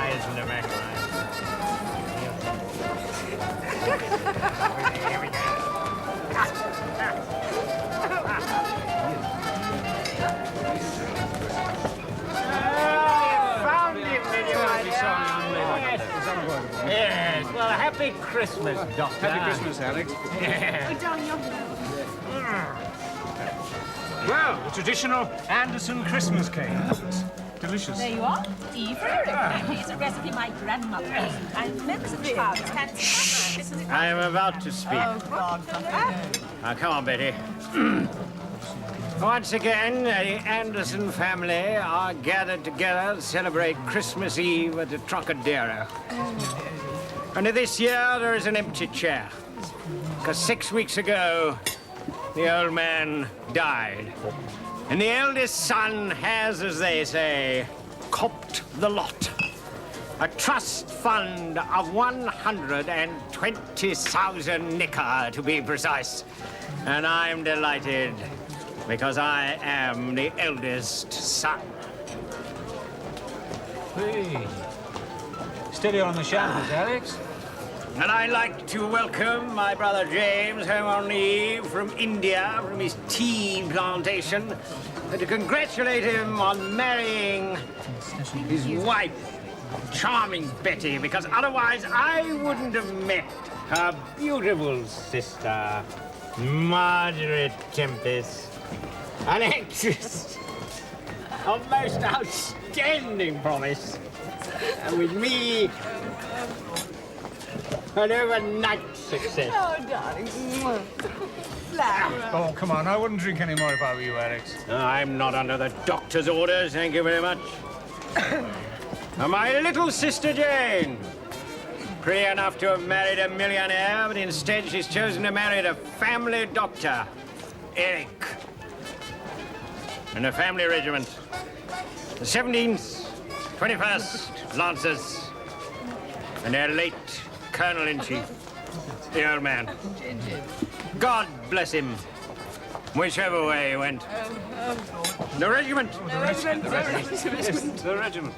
eyes in the back of my Here we go. Found him, did you? Yes, well, happy Christmas, Doctor. Happy Christmas, Alex. Well, the traditional Anderson Christmas cake. Delicious. There you are. Tea for Eric. It's a recipe my grandmother made. I remember the child. I am about to speak. Oh, God. Now, come on, Betty. Once again, the Anderson family are gathered together to celebrate Christmas Eve at the Trocadero. And this year, there is an empty chair. Because 6 weeks ago, the old man died. And the eldest son has, as they say, copped the lot. A trust fund of 120,000 nicker, to be precise. And I'm delighted, because I am the eldest son. Hey. Steady on the shambles, Alex. And I'd like to welcome my brother James home on leave from India, from his tea plantation, and to congratulate him on marrying his wife, charming Betty, because otherwise I wouldn't have met her beautiful sister, Margaret Tempest, an actress of most outstanding promise, and with me, an overnight success. Oh, darling. Oh, come on. I wouldn't drink any more if I were you, Alex. I'm not under the doctor's orders, thank you very much. And my little sister Jane. Pretty enough to have married a millionaire, but instead she's chosen to marry the family doctor, Eric. And the family regiment. The 17th, 21st Lancers. And their late Colonel-in-Chief, the old man. God bless him, whichever way he went. The regiment. The regiment. Yes, the regiment.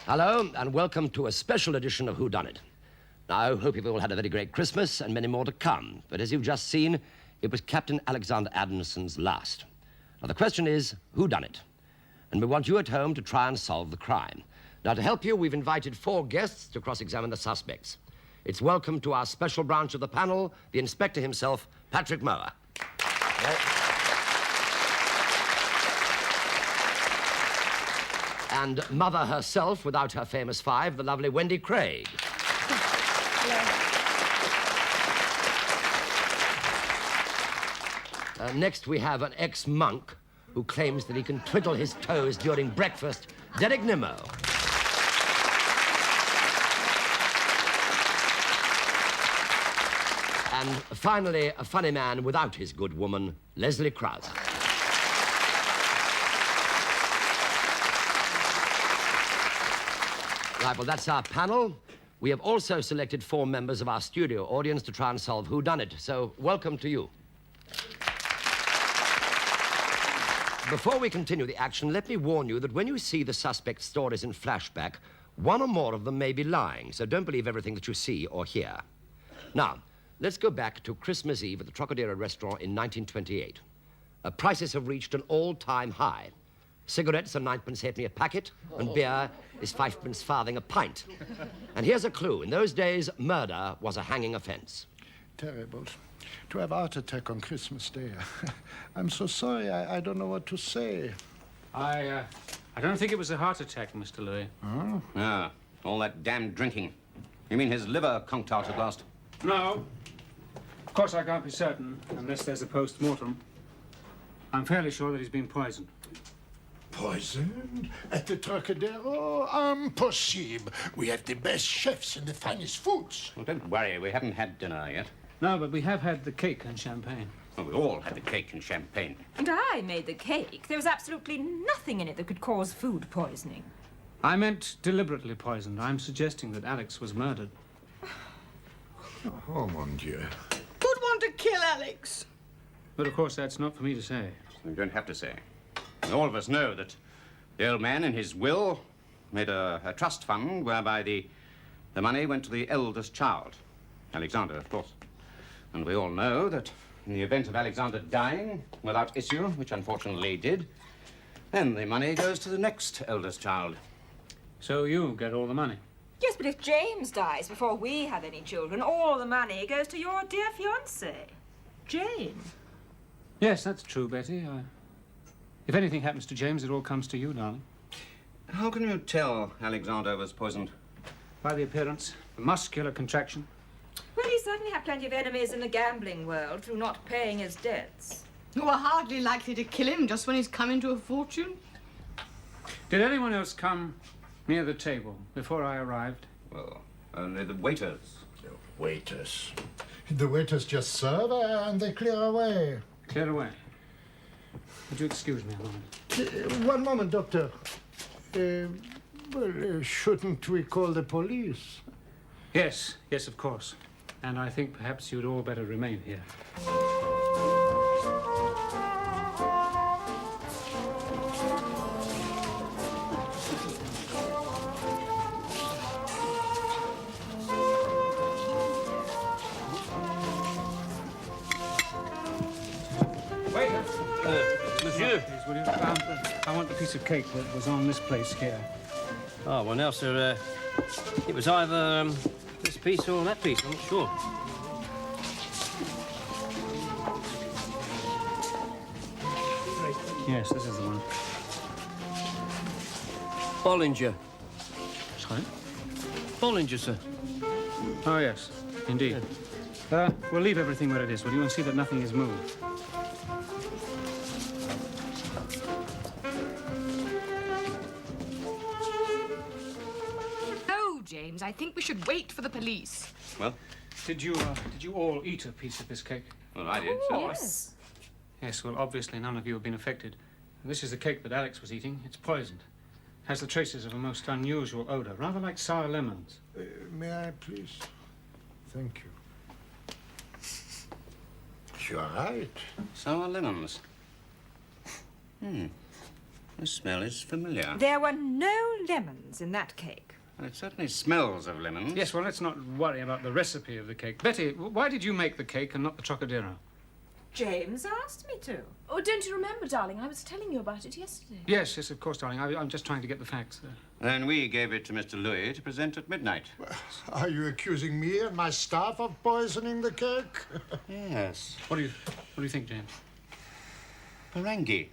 Hello, and welcome to a special edition of Whodunnit. Now, I hope you've all had a very great Christmas and many more to come. But as you've just seen, it was Captain Alexander Adamson's last. Now, the question is, who done it? And we want you at home to try and solve the crime. Now, to help you, we've invited 4 guests to cross-examine the suspects. It's welcome to our special branch of the panel, the inspector himself, Patrick Mower. And mother herself, without her famous 5, the lovely Wendy Craig. Next, we have an ex-monk who claims that he can twiddle his toes during breakfast, Derek Nimmo. And finally, a funny man without his good woman, Leslie Krause. Right, well, that's our panel. We have also selected 4 members of our studio audience to try and solve whodunit. So, welcome to you. Before we continue the action, let me warn you that when you see the suspect's stories in Flashback, 1 or more of them may be lying, so don't believe everything that you see or hear. Now, let's go back to Christmas Eve at the Trocadero restaurant in 1928. Prices have reached an all-time high. Cigarettes are 9 halfpenny a packet, and beer is 5 farthing a pint. And here's a clue. In those days, murder was a hanging offense. Terrible. To have a heart attack on Christmas Day. I'm so sorry, I don't know what to say. I don't think it was a heart attack, Mr. Louis. Oh? Ah, all that damn drinking. You mean his liver conked out at last? No. Of course, I can't be certain, unless there's a post-mortem. I'm fairly sure that he's been poisoned. Poisoned? At the Trocadero? Impossible. We have the best chefs and the finest foods. Well, don't worry, we haven't had dinner yet. No, but we have had the cake and champagne. Well, we all had the cake and champagne. And I made the cake. There was absolutely nothing in it that could cause food poisoning. I meant deliberately poisoned. I'm suggesting that Alex was murdered. Oh, mon Dieu. Who'd want to kill Alex? But, of course, that's not for me to say. You don't have to say. All of us know that the old man, in his will, made a trust fund whereby the money went to the eldest child, Alexander, of course. And we all know that in the event of Alexander dying without issue, which unfortunately he did, then the money goes to the next eldest child. So you get all the money? Yes, but if James dies before we have any children, all the money goes to your dear fiancé, Jane. Yes, that's true, Betty. If anything happens to James, it all comes to you, darling. How can you tell Alexander was poisoned? By the appearance, the muscular contraction. Well, he certainly had plenty of enemies in the gambling world through not paying his debts. Who are hardly likely to kill him just when he's come into a fortune. Did anyone else come near the table before I arrived? Well, only the waiters. Waiters. The waiters just serve and they clear away. Clear away. Would you excuse me a moment? One moment, Doctor. Shouldn't we call the police? Yes, yes, of course. And I think perhaps you'd all better remain here. Monsieur. Please, will you? I want the piece of cake that was on this place here. Oh, well, now, sir, it was either this piece or that piece. I'm not sure. Yes, this is the one. Bollinger. Sorry? Bollinger, sir. Oh, yes, indeed. We'll leave everything where it is, will you, and see that nothing is moved. No, James, I think we should wait for the police. Well, Did you all eat a piece of this cake? well, I did. So. Yes. Yes, well, obviously none of you have been affected. This is the cake that Alex was eating. It's poisoned. Has the traces of a most unusual odor, rather like sour lemons. May I, please? Thank you. You're right. Sour lemons. The smell is familiar. There were no lemons in that cake. Well, it certainly smells of lemons. Yes, well, let's not worry about the recipe of the cake. Betty, why did you make the cake and not the Trocadero? James asked me to. Oh, don't you remember, darling? I was telling you about it yesterday. Yes, yes, of course, darling. I'm just trying to get the facts. Then we gave it to Mr. Louis to present at midnight. Are you accusing me and my staff of poisoning the cake? Yes. What do you think, James? Barangi.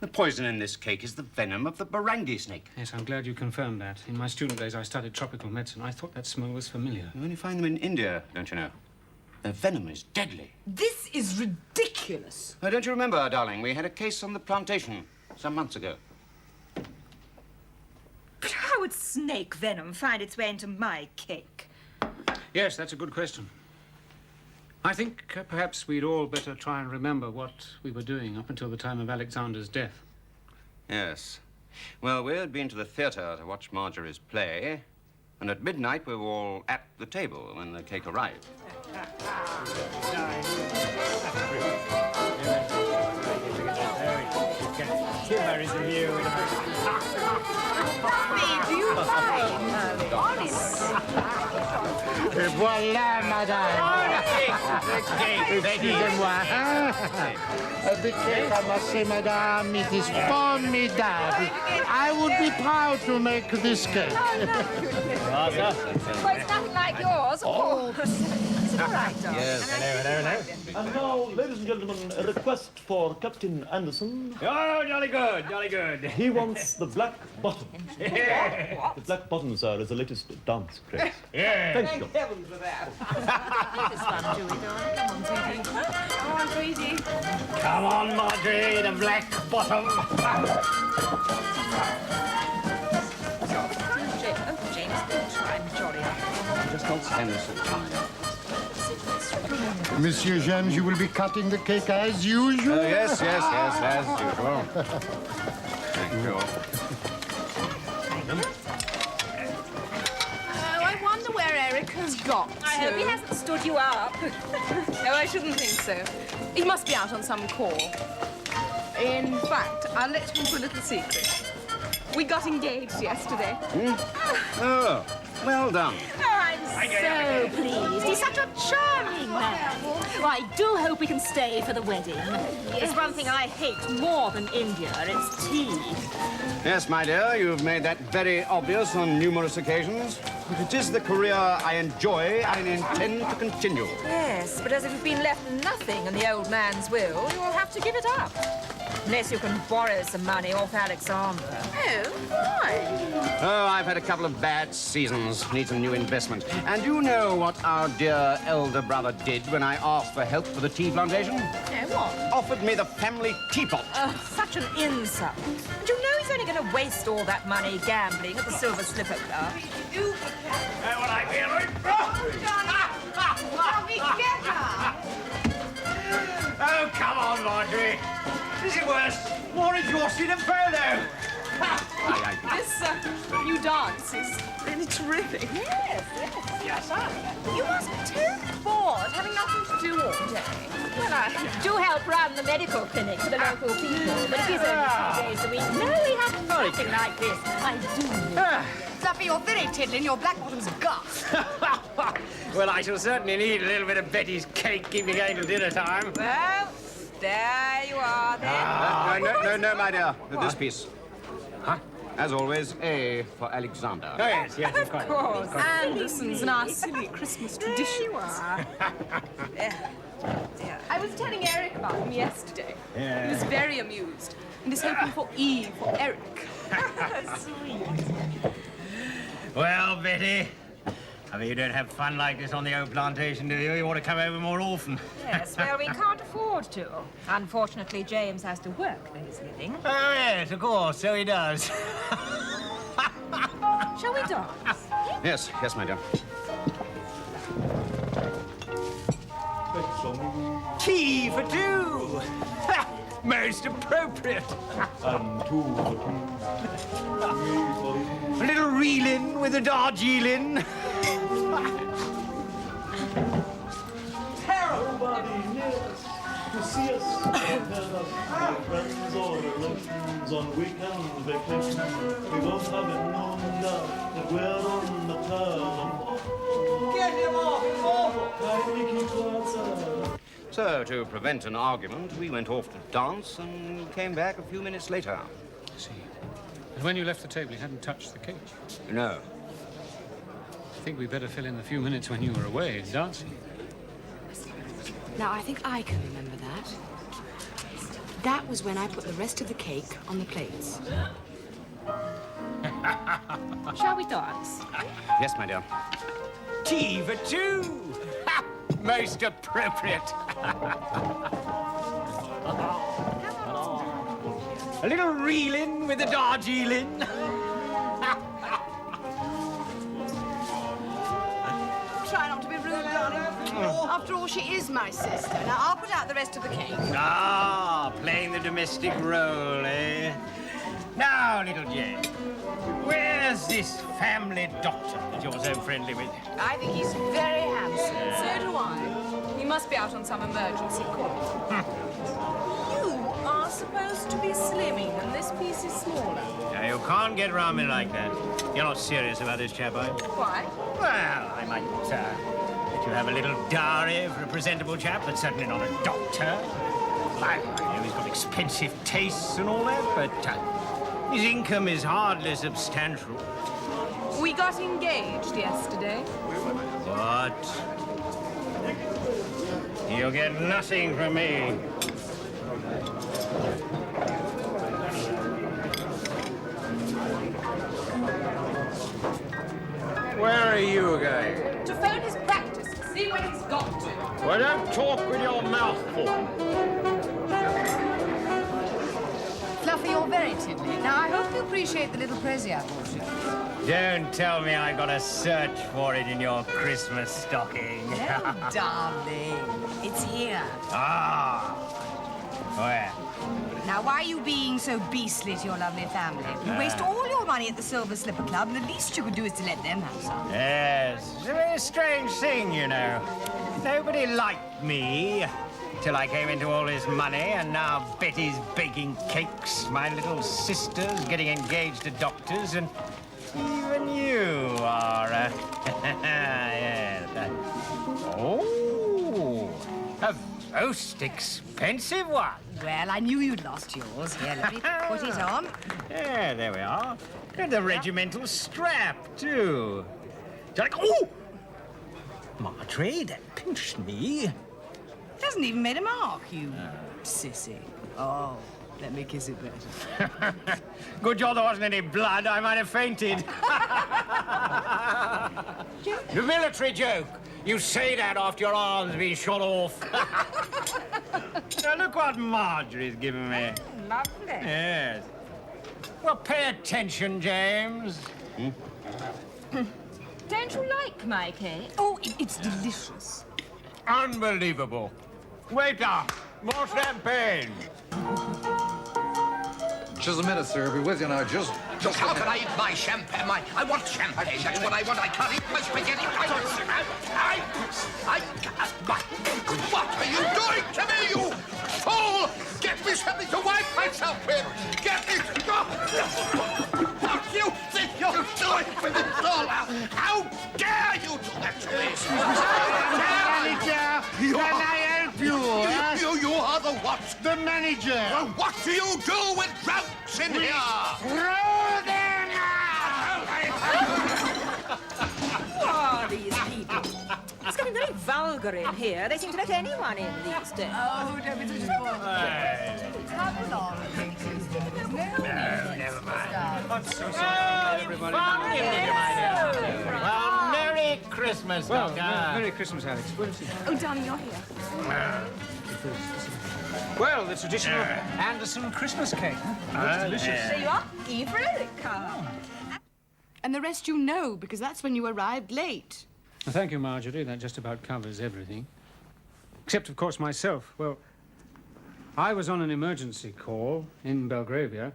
The poison in this cake is the venom of the Barangi snake. Yes, I'm glad you confirmed that. In my student days, I studied tropical medicine. I thought that smell was familiar. You only find them in India, don't you know? Their venom is deadly. This is ridiculous. Now, don't you remember, darling, we had a case on the plantation some months ago. But how would snake venom find its way into my cake? Yes, that's a good question. I think perhaps we'd all better try and remember what we were doing up until the time of Alexander's death. Yes. Well, we had been to the theatre to watch Marjorie's play, and at midnight we were all at the table when the cake arrived. Et voilà, madame. Excusez-moi. The cake, I must say, madame, it is formidable. I would be proud to make this cake. Well, it's nothing like yours, of course. Is it all right, darling? Yes. And now, ladies and gentlemen, a request for Captain Anderson. Oh, jolly good, jolly good. He wants the black bottom. The black bottom, sir, is the latest dance craze. Yeah. Thank you. Heavens for that. This is fun, Julie, darling. Come on, sweetie. Come on, sweetie. Come on, Marjorie, the black bottom. James, don't try and jolly up. Just don't stand so tired. Monsieur James, you will be cutting the cake as usual? Yes, as usual. Thank you. Oh, I wonder where Eric has got to. I hope he hasn't stood you up. No, I shouldn't think so. He must be out on some call. In fact, I'll let him for a little secret. We got engaged yesterday. Oh, well done. Oh, I'm so pleased. He's such a charming man. Well, I do hope we can stay for the wedding. There's one thing I hate more than India. It's tea. Yes, my dear, you've made that very obvious on numerous occasions. If it is the career I enjoy and intend to continue. Yes, but as if you've been left nothing in the old man's will, you'll have to give it up. Unless you can borrow some money off Alexander. Oh, why? Oh, I've had a couple of bad seasons. Need some new investment. And you know what our dear elder brother did when I asked for help for the tea plantation? No, what? Offered me the family teapot. Oh, such an insult. And you know he's only going to waste all that money gambling at the Silver Slipper Club. What I Oh, come on, Marjorie. Is it worse? More exhausted than polo. This new dance is really terrific. Yes, you must be totally bored, having nothing to do all day. Well, I do help run the medical clinic for the local people, but it is only 3 days a week. No, we have nothing like this. I do. Fluffy, you're very tiddling. Your black bottom's gas. Well, I shall certainly need a little bit of Betty's cake keeping going till dinner time. Well, there you are, then. No, my dear. This piece. Huh? As always, A for Alexander. Oh, yes, of course. Of course. Anderson's and our silly Christmas tradition. You are. I was telling Eric about him yesterday. Yeah. He was very amused and is hoping for E for Eric. Sweet. Well, Betty, I mean, you don't have fun like this on the old plantation, do you? You want to come over more often. Yes, well, we can't afford to. Unfortunately, James has to work for his living. Oh, yes, of course, so he does. Shall we dance? Yes, my dear. Tea for two. Ha! Most appropriate. And 2 for 2. A little reeling with a Darjeeling. Nobody near us to see us or tell us our friends or relations on weekend vacation. We both have it no doubt that we're on the prowl. Get him off, it's awful. Kindly keep to outside. So, to prevent an argument, we went off to dance and came back a few minutes later. I see. And when you left the table, you hadn't touched the cake. No. I think we'd better fill in the few minutes when you were away dancing. Now, I think I can remember that. That was when I put the rest of the cake on the plates. Shall we dance? Yes, my dear. Tea for two. Ha! Most appropriate. A little reeling with a Darjeeling. Try not to be rude, darling. After all, she is my sister. Now, I'll put out the rest of the cake. Ah, playing the domestic role, eh? Now, little Jane, where's this family doctor that you're so friendly with? I think he's very handsome. So do I. He must be out on some emergency call. You are supposed to be slimming, and this piece is smaller. Now, you can't get round me like that. You're not serious about this chap, are you? Why? Well, I might let you have a little dowry for a presentable chap, but certainly not a doctor. I know he's got expensive tastes and all that, but his income is hardly substantial. We got engaged yesterday. What? You'll get nothing from me. Where are you going? To phone his practice, see where he's got to. Well, don't talk with your mouth full. Fluffy, you're very tiddly. Now, I hope you appreciate appreciate the little present I bought you. Don't tell me I got to search for it in your Christmas stocking. Oh, darling, it's here. Ah. Where? Now, why are you being so beastly to your lovely family? You waste all your money at the Silver Slipper Club, and the least you could do is to let them have some. Yes, it's a very strange thing, you know. Nobody liked me till I came into all this money, and now Betty's baking cakes, my little sister's getting engaged to doctors, and even you are, yes. Oh, a most expensive one. Well, I knew you'd lost yours. Here, let me put it on. Yeah, there we are. And the regimental strap, too. It's like, oh! Marjorie, that pinched me. Hasn't even made a mark, you sissy. Oh, let me kiss it better. Good job there wasn't any blood. I might have fainted. The military joke. You say that after your arm's been shot off. Now, look what Marjorie's given me. Lovely. Yes. Well, pay attention, James. Don't you like my cake? Oh, it's delicious. Unbelievable. Waiter, more champagne. Just a minute, sir. I'll be with you now. Just How can I eat my champagne? I want champagne. That's what I want. I can't eat my spaghetti. What are you doing to me, you fool? Get me something to wipe myself with. Get me... What do you think you're doing with it all? How dare you do that to me? Manager, can I help you? You are the what? The manager. Well, what do you do with drunks in here? Throw them out! Who are these people? It's getting very vulgar in here. They seem to let anyone in these days. Oh, don't be such a boy. Come along, Never mind. I'm so sorry, everybody. Well, Merry Christmas, Doctor. Merry Christmas, Alex. Where is he? Oh, darling, you're here. Well, the traditional Anderson Christmas cake. Looks delicious. So you are Evrika. And the rest you know, because that's when you arrived late. Well, thank you, Marjorie. That just about covers everything. Except, of course, myself. Well, I was on an emergency call in Belgravia,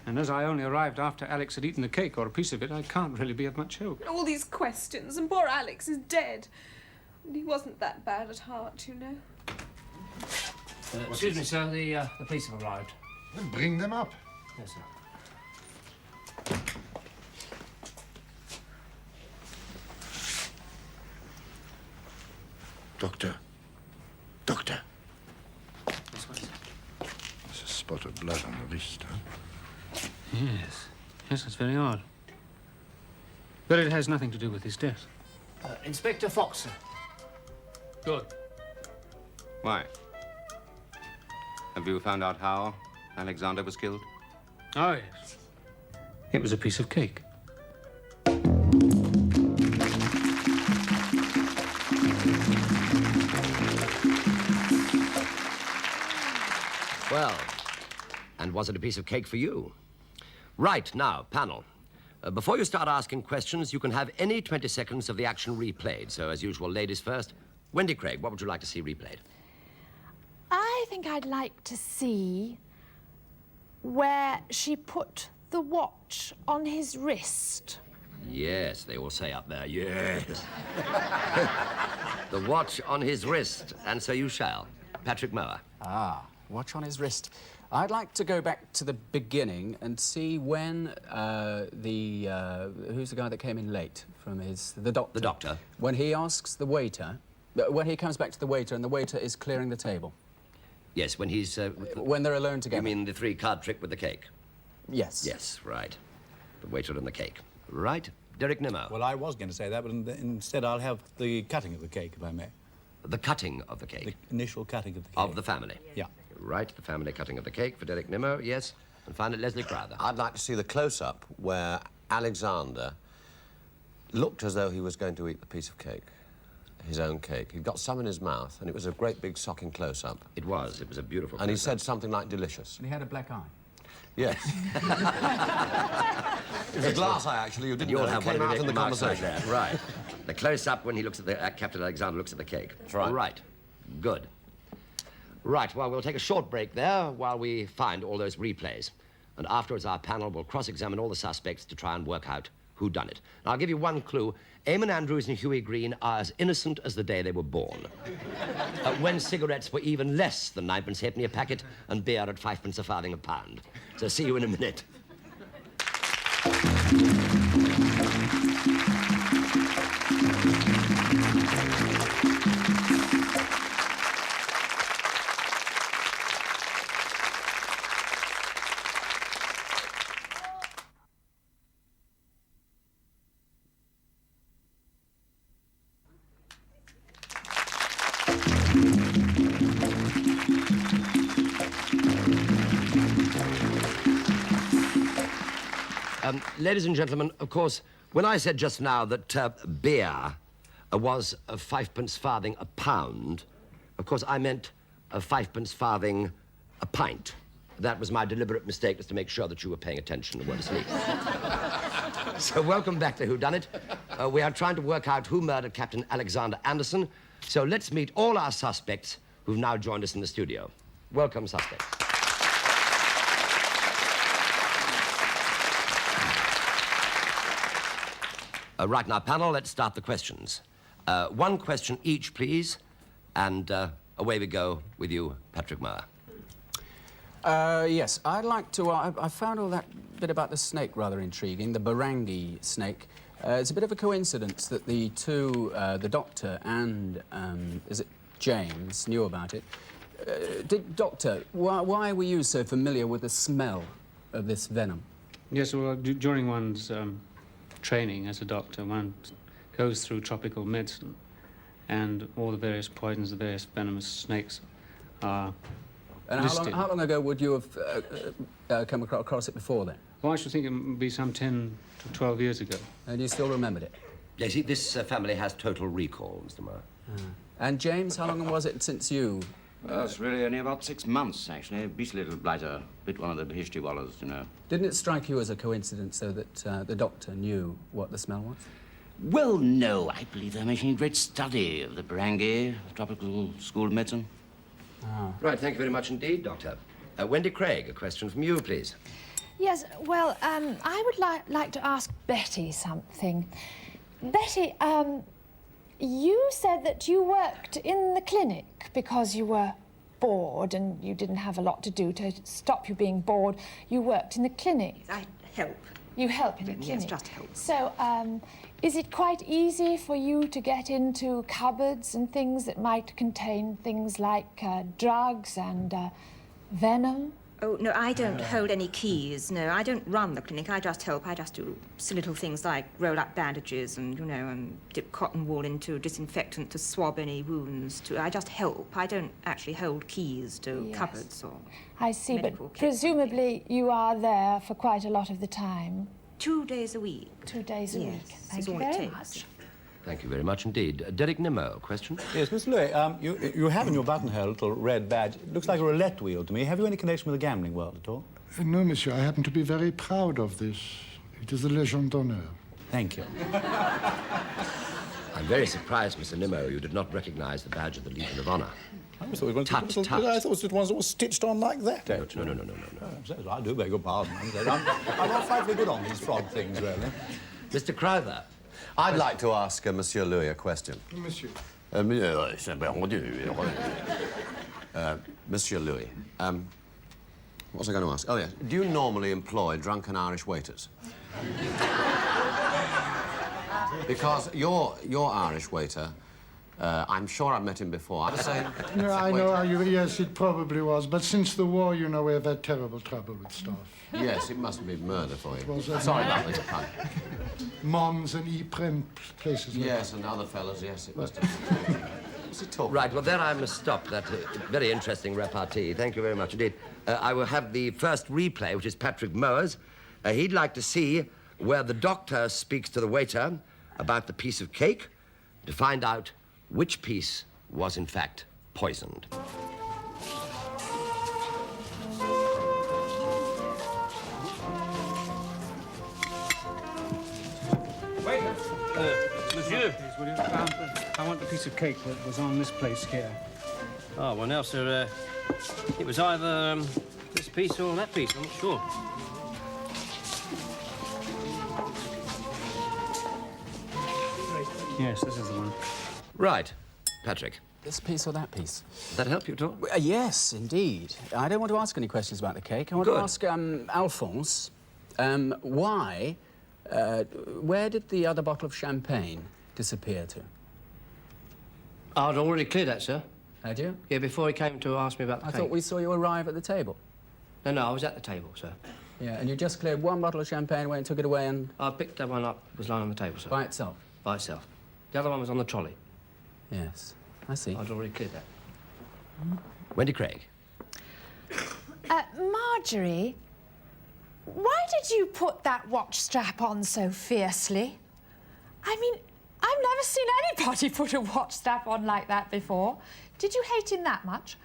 and as I only arrived after Alex had eaten the cake or a piece of it, I can't really be of much help. All these questions, and poor Alex is dead. And he wasn't that bad at heart, you know. Excuse me, sir. The police have arrived. Then bring them up. Yes, sir. Doctor. Doctor. This way, sir. There's a spot of blood on the wrist, huh? Yes. Yes, that's very odd. But it has nothing to do with his death. Inspector Fox, sir. Good. Why? Have you found out how Alexander was killed? Oh, yes. It was a piece of cake. Well, and was it a piece of cake for you? Right, now, panel. Before you start asking questions, you can have any 20 seconds of the action replayed. So, as usual, ladies first. Wendy Craig, what would you like to see replayed? I think I'd like to see where she put the watch on his wrist. Yes, they all say up there, yes. The watch on his wrist, and so you shall. Patrick Mower. Ah, watch on his wrist. I'd like to go back to the beginning and see when who's the guy that came in late from the doctor? The doctor. When he asks the waiter, when he comes back to the waiter and the waiter is clearing the table. Yes, when he's... when they're alone together. You mean the three-card trick with the cake? Yes. Yes, right. The waiter and the cake. Right. Derek Nimmo. Well, I was going to say that, but instead I'll have the cutting of the cake, if I may. The cutting of the cake? The initial cutting of the cake. Of the family? Yeah. Right, the family cutting of the cake for Derek Nimmo, yes. And finally, Leslie Crowther. I'd like to see the close-up where Alexander looked as though he was going to eat the piece of cake, his own cake. He'd got some in his mouth, and it was a great big socking close-up. It was a beautiful And he said something like delicious. And he had a black eye. Yes. It's a glass eye, actually. You didn't You'll know. have It one came of out your in the marks like conversation. that. Right. The close-up when he looks at the... Captain Alexander looks at the cake. That's right. Right. Good. Right, well, we'll take a short break there while we find all those replays. And afterwards, our panel will cross-examine all the suspects to try and work out who done it. Now, I'll give you one clue. Eamon Andrews and Hughie Green are as innocent as the day they were born. When cigarettes were even less than 9 halfpenny a packet and beer at 5 a farthing a pound. So see you in a minute. Ladies and gentlemen, of course, when I said just now that beer was 5 farthing a pound, of course, I meant 5 farthing a pint. That was my deliberate mistake, just to make sure that you were paying attention and weren't asleep. So welcome back to Whodunnit. We are trying to work out who murdered Captain Alexander Anderson. So let's meet all our suspects who've now joined us in the studio. Welcome, suspects. Right, now, panel, let's start the questions. One question each, please, and away we go with you, Patrick Mower. Yes, I'd like to... I found all that bit about the snake rather intriguing, the Barangi snake. It's a bit of a coincidence that the two, the doctor and, is it James, knew about it. Doctor, why were you so familiar with the smell of this venom? Yes, well, during one's training as a doctor, one goes through tropical medicine, and all the various poisons, the various venomous snakes are listed. How long ago would you have come across it before then? Well, I should think it would be some 10 to 12 years ago. And you still remembered it? Yes, see, this family has total recall, Mr. Mower. And James, how long was it since you... Well, it's really only about 6 months, actually. A beastly little blighter. Bit one of the history wallers, you know. Didn't it strike you as a coincidence, though, that the doctor knew what the smell was? Well, no. I believe they're making a great study of the Barangi, the Tropical School of Medicine. Oh. Right, thank you very much indeed, Doctor. Wendy Craig, a question from you, please. Yes, well, I would like to ask Betty something. Betty, you said that you worked in the clinic because you were bored and you didn't have a lot to do. To stop you being bored, you worked in the clinic. I help. You help in the clinic? Yes, just help. So, is it quite easy for you to get into cupboards and things that might contain things like drugs and venom? Oh, no, I don't hold any keys. No, I don't run the clinic. I just help. I just do little things like roll up bandages and, you know, and dip cotton wool into disinfectant to swab any wounds. I just help. I don't actually hold keys to cupboards or... I see, but presumably you are there for quite a lot of the time. 2 days a week. 2 days a week. Thank you very much. Thank you very much indeed. Derek Nimmo, question? Yes, Mr. Louis, you have in your buttonhole a little red badge. It looks like a roulette wheel to me. Have you any connection with the gambling world at all? No, monsieur, I happen to be very proud of this. It is the Légion d'honneur. Thank you. I'm very surprised, Mr. Nimmo, you did not recognize the badge of the Legion of Honor. I thought it was Tut. I thought it was the ones that were stitched on like that. No. I do beg your pardon. I'm not frightfully good on these frog things, really. Mr. Crowther. I'd like to ask Monsieur Louis a question. Monsieur. Monsieur Louis, what was I going to ask? Oh, yes. Do you normally employ drunken Irish waiters? Because your Irish waiter, I'm sure I've met him before. I'm saying... No, I know. Yes, it probably was. But since the war, you know, we have had terrible trouble with staff. Yes, it must be murder for you. Was Sorry about the pun. Mons and Ypres places like Yes, that. and other fellows, yes, it must have... What's he talking Right, well, there I must stop that very interesting repartee. Thank you very much indeed. I will have the first replay, which is Patrick Mower's. He'd like to see where the doctor speaks to the waiter about the piece of cake to find out which piece was, in fact, poisoned. Monsieur. Please, will you? I want the piece of cake that was on this place here. Oh, well, now, sir, it was either this piece or that piece. I'm not sure. Yes, this is the one. Right. Patrick. This piece or that piece? Did that help you at all? Yes, indeed. I don't want to ask any questions about the cake. I want to ask Alphonse, why, where did the other bottle of champagne disappear to? I'd already cleared that, sir. Had you? Yeah, before he came to ask me about the I cake. thought we saw you arrive at the table. No, I was at the table, sir. Yeah, and you just cleared one bottle of champagne away and took it away and... I picked that one up. It was lying on the table, sir. By itself? By itself. The other one was on the trolley. Yes, I see. I'd already cleared that. Wendy Craig. Marjorie, why did you put that watch strap on so fiercely? I mean, I've never seen anybody put a watch strap on like that before. Did you hate him that much?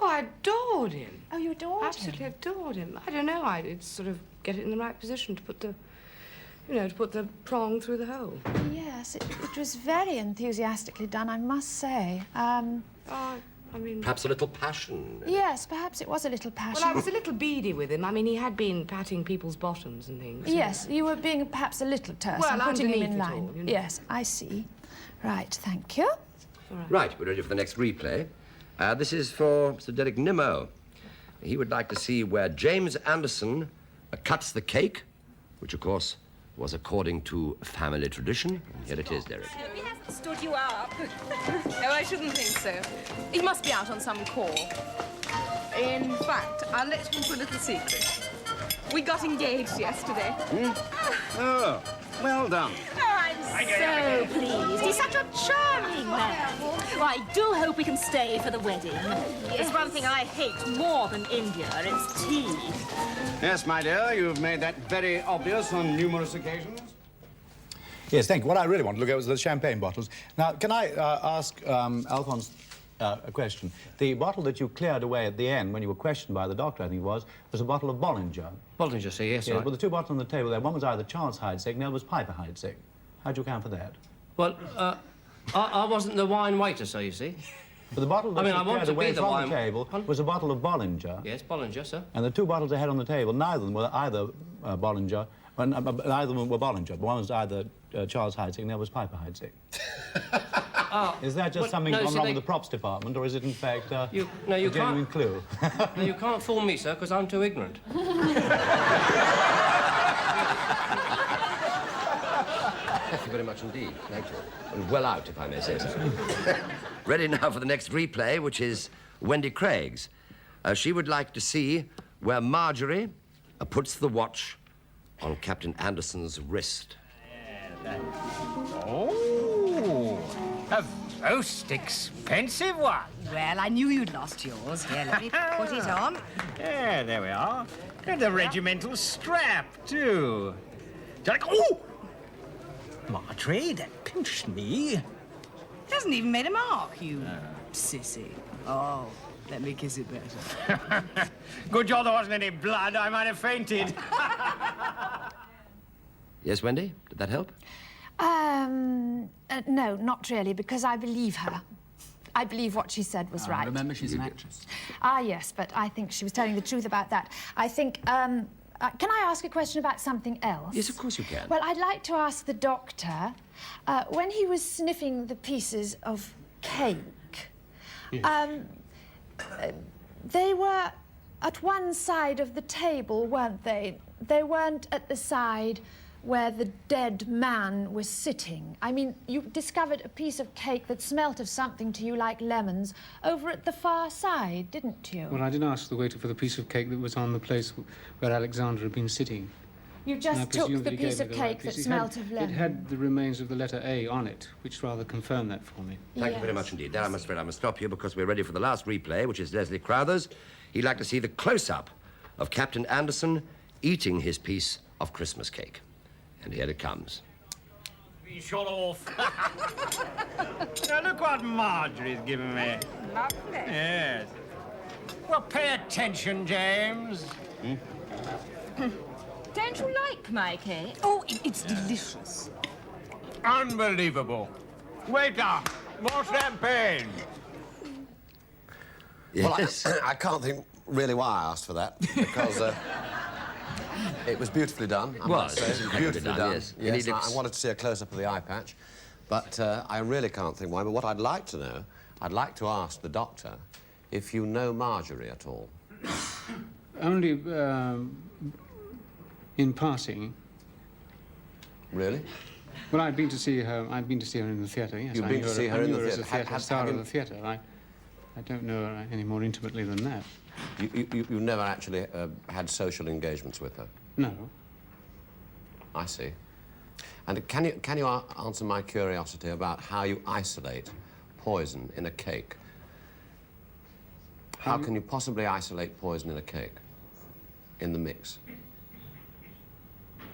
Oh, I adored him. Oh, you adored him? Absolutely adored him. I don't know, I'd sort of get it in the right position to put the, you know, to put the prong through the hole. Yes, it was very enthusiastically done, I must say. I mean... Perhaps a little passion. Yes, perhaps it was a little passion. Well, I was a little beady with him. I mean, he had been patting people's bottoms and things. Yes, you were being perhaps a little terse Well, and putting him in underneath it line. all, you know. Yes, I see. Right, thank you. Right, we're ready for the next replay. This is for Mr. Derek Nimmo. He would like to see where James Anderson cuts the cake, which, of course, was according to family tradition. And here it is, Derek. He hasn't stood you up. No, I shouldn't think so. He must be out on some call. In fact, I'll let you into a little secret. We got engaged yesterday. Oh, well done. Oh, I'm so pleased. He's such a charming man. Well, I do hope we can stay for the wedding. There's one thing I hate more than India. It's tea. Yes, my dear, you've made that very obvious on numerous occasions. Yes, thank you. What I really want to look at was the champagne bottles. Now, can I ask Alphonse a question? The bottle that you cleared away at the end when you were questioned by the doctor, I think it was a bottle of Bollinger. Bollinger, sir, yes, Yeah, right. well, the two bottles on the table there, one was either Charles Heidsieck and the other was Piper Heidsieck. How'd you account for that? Well, I wasn't the wine waiter, sir, you see. But the bottle that I mean, I you want cleared to be away the from wine... the table was a bottle of Bollinger. Yes, Bollinger, sir. And the two bottles they had on the table, neither of them were either Bollinger, neither of them were Bollinger. One was either Charles Heidsieck and the other was Piper Heidsieck. Is that just something gone wrong with the props department, or is it in fact a genuine clue? No, you can't fool me, sir, because I'm too ignorant. Thank you very much indeed. Thank you. And well out, if I may say so. Ready now for the next replay, which is Wendy Craig's. She would like to see where Marjorie puts the watch on Captain Anderson's wrist. Oh, a most expensive one. Well, I knew you'd lost yours. Here, let me put it on. Yeah, there we are. And the regimental strap, too. Like, oh! Marjorie, that pinched me. It hasn't even made a mark, you sissy. Oh, let me kiss it better. Good job there wasn't any blood. I might have fainted. Yes, Wendy? Did that help? No, not really, because I believe her. I believe what she said was right. Remember, she's an actress. Ah, yes, but I think she was telling the truth about that. I think, can I ask a question about something else? Yes, of course you can. Well, I'd like to ask the doctor, when he was sniffing the pieces of cake, they were at one side of the table, weren't they? They weren't at the side where the dead man was sitting. I mean, you discovered a piece of cake that smelt of something to you like lemons over at the far side, didn't you? Well, I did ask the waiter for the piece of cake that was on the place where Alexander had been sitting. You just took the piece of cake that smelt of lemon. It had the remains of the letter A on it, which rather confirmed that for me. Thank you very much indeed. Now, I'm afraid I must stop you because we're ready for the last replay, which is Leslie Crowther's. He'd like to see the close-up of Captain Anderson eating his piece of Christmas cake. And here it comes. Be shot off. Now, look what Marjorie's given me. Lovely. Yes. Well, pay attention, James. Don't you like my cake? Oh, it's delicious. Unbelievable. Waiter, more champagne. Yes. Well, I can't think really why I asked for that, because it was beautifully done. I must say. It was beautifully done. Yes. Yes, I wanted to see a close-up of the eye patch, but I really can't think why. But what I'd like to know, I'd like to ask the doctor if you know Marjorie at all. Only in passing. Really? Well, I'd been to see her. I'd been to see her in the theatre. Yes, You've been to see her in the theatre? theatre? As a star of the theatre. I don't know her any more intimately than that. You never actually had social engagements with her? No. I see. And can you answer my curiosity about how you isolate poison in a cake? How can you possibly isolate poison in a cake? In the mix?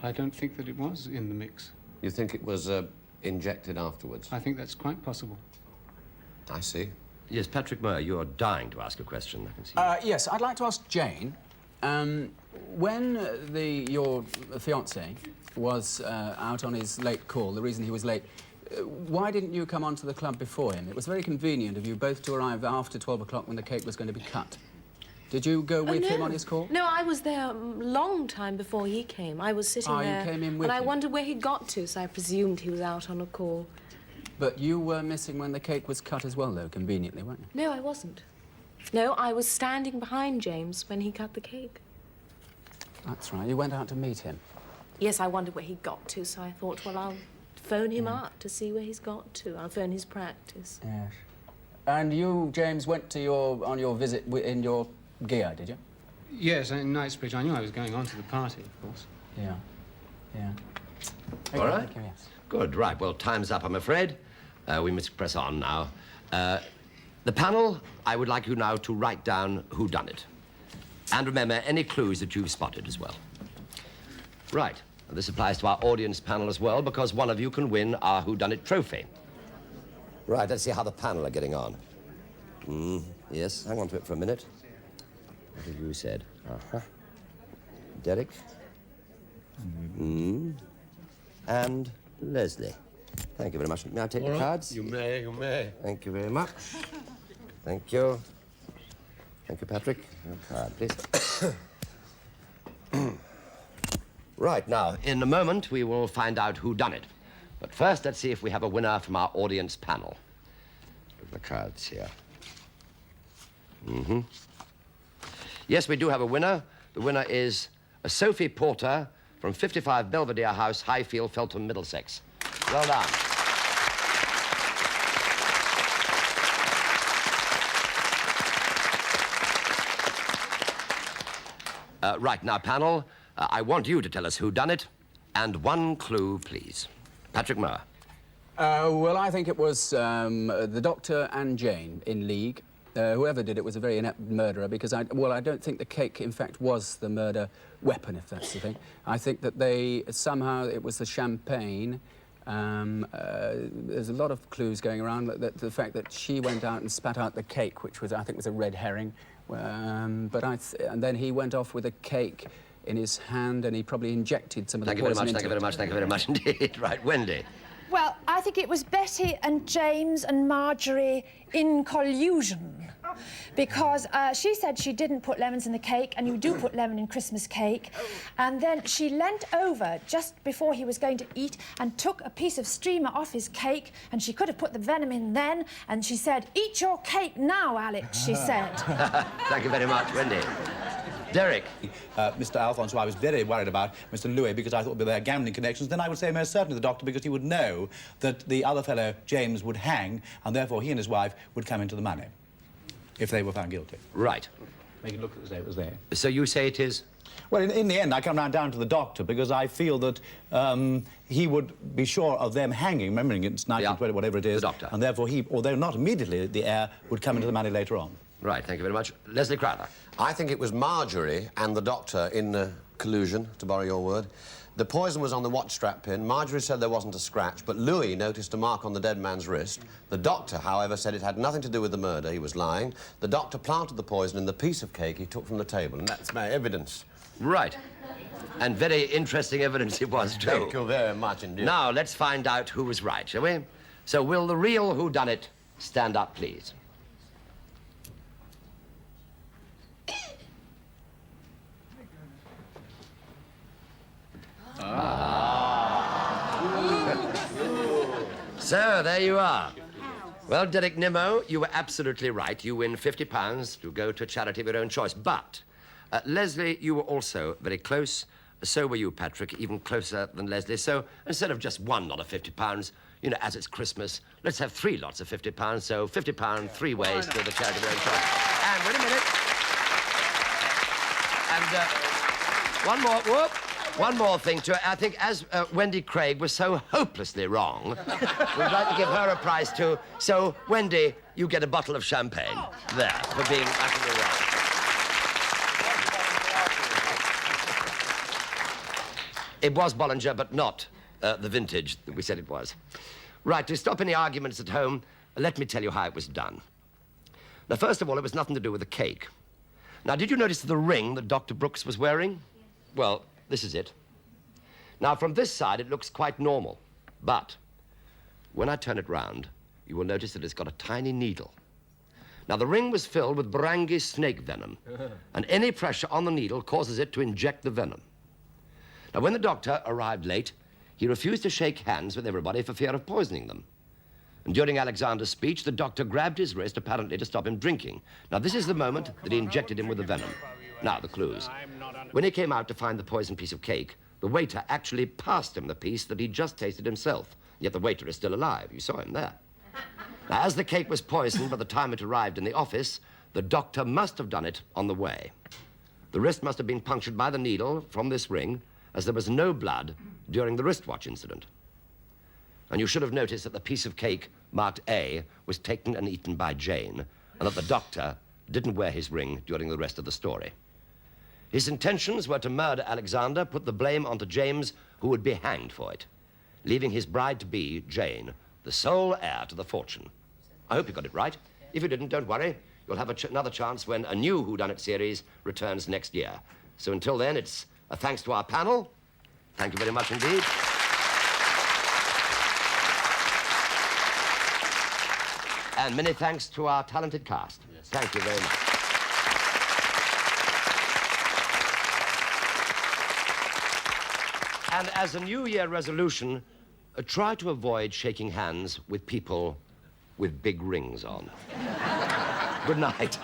I don't think that it was in the mix. You think it was injected afterwards? I think that's quite possible. I see. Yes, Patrick Mower, you're dying to ask a question, I can see. Yes, I'd like to ask Jane, when your fiancé was out on his late call, the reason he was late, why didn't you come onto the club before him? It was very convenient of you both to arrive after 12 o'clock when the cake was going to be cut. Did you go with him on his call? No, I was there a long time before he came. I was sitting there. You came in with and I him? wondered where he got to, so I presumed he was out on a call. But you were missing when the cake was cut as well, though, conveniently, weren't you? No, I wasn't. No, I was standing behind James when he cut the cake. That's right. You went out to meet him. Yes, I wondered where he got to, so I thought, well, I'll phone him up to see where he's got to. I'll phone his practice. Yes. And you, James, went to on your visit in your gear, did you? Yes, in Knightsbridge. I knew I was going on to the party, of course. Yeah. Yeah. All right. Thank you, yes. Good. Right. Well, time's up, I'm afraid. We must press on now. The panel, I would like you now to write down whodunit. And remember any clues that you've spotted as well. Right. And this applies to our audience panel as well, because one of you can win our whodunit trophy. Right. Let's see how the panel are getting on. Yes. Hang on to it for a minute. What have you said? Derek. And Leslie. Thank you very much. May I take the cards? You may, you may. Thank you very much. Thank you. Thank you, Patrick. Your card, please. Right, now, in a moment, we will find out who done it. But first, let's see if we have a winner from our audience panel. Look at the cards here. Yes, we do have a winner. The winner is a Sophie Porter from 55 Belvedere House, Highfield, Feltham, Middlesex. Well done. Right, now, panel, I want you to tell us who done it, and one clue, please. Patrick Mower. Well, I think it was the Doctor and Jane in league. Whoever did it was a very inept murderer, because I don't think the cake, in fact, was the murder weapon, if that's the thing. I think that somehow it was the champagne. There's a lot of clues going around. The fact that she went out and spat out the cake, which I think was a red herring. And then he went off with a cake in his hand, and he probably injected some of the poison into it. Thank you very much, thank you very much indeed. Right, Wendy. Well, I think it was Betty and James and Marjorie in collusion. Because she said she didn't put lemons in the cake, and you do put lemon in Christmas cake. And then she leant over just before he was going to eat and took a piece of streamer off his cake, and she could have put the venom in then, and she said, "Eat your cake now, Alex," she said. Thank you very much, Wendy. Derek. Mr. Alphonse, who I was very worried about, Mr. Louis, because I thought there were gambling connections. Then I would say most certainly the Doctor, because he would know that the other fellow, James, would hang, and therefore he and his wife would come into the money if they were found guilty. Right. Make it look as though it was there. So you say it is? Well, in the end, I come round down to the Doctor, because I feel that he would be sure of them hanging, remembering it's 1920, whatever it is. The Doctor. And therefore he, although not immediately, the heir would come into the money later on. Right, thank you very much. Leslie Crowther. I think it was Marjorie and the Doctor in collusion, to borrow your word. The poison was on the watch strap pin. Marjorie said there wasn't a scratch, but Louis noticed a mark on the dead man's wrist. The Doctor, however, said it had nothing to do with the murder. He was lying. The Doctor planted the poison in the piece of cake he took from the table, and that's my evidence. Right. And very interesting evidence it was, too. Thank you very much indeed. Now, let's find out who was right, shall we? So, will the real whodunit stand up, please? So, there you are. Well, Derek Nimmo, you were absolutely right. You win £50 to go to a charity of your own choice. But, Leslie, you were also very close. So were you, Patrick, even closer than Leslie. So, instead of just one lot of £50, you know, as it's Christmas, let's have 3 lots of £50. So, £50, 3 ways to the charity of your own choice. And wait a minute. And one more thing, too. I think as Wendy Craig was so hopelessly wrong, we'd like to give her a prize, too. So, Wendy, you get a bottle of champagne. There, for being utterly wrong. It was Bollinger, but not the vintage that we said it was. Right, to stop any arguments at home, let me tell you how it was done. Now, first of all, it was nothing to do with the cake. Now, did you notice the ring that Dr. Brooks was wearing? Well, this is it. Now, from this side, it looks quite normal. But when I turn it round, you will notice that it's got a tiny needle. Now, the ring was filled with Barangi snake venom, and any pressure on the needle causes it to inject the venom. Now, when the doctor arrived late, he refused to shake hands with everybody for fear of poisoning them. And during Alexander's speech, the doctor grabbed his wrist, apparently to stop him drinking. Now, this is the moment that he injected him with the venom. Now, the clues. When he came out to find the poisoned piece of cake, the waiter actually passed him the piece that he'd just tasted himself. Yet the waiter is still alive. You saw him there. Now, as the cake was poisoned by the time it arrived in the office, the doctor must have done it on the way. The wrist must have been punctured by the needle from this ring, as there was no blood during the wristwatch incident. And you should have noticed that the piece of cake marked A was taken and eaten by Jane, and that the doctor didn't wear his ring during the rest of the story. His intentions were to murder Alexander, put the blame onto James, who would be hanged for it, leaving his bride-to-be, Jane, the sole heir to the fortune. I hope you got it right. If you didn't, don't worry. You'll have another chance when a new Whodunnit series returns next year. So until then, it's a thanks to our panel. Thank you very much indeed. And many thanks to our talented cast. Yes. Thank you very much. And as a New Year resolution, try to avoid shaking hands with people with big rings on. Good night.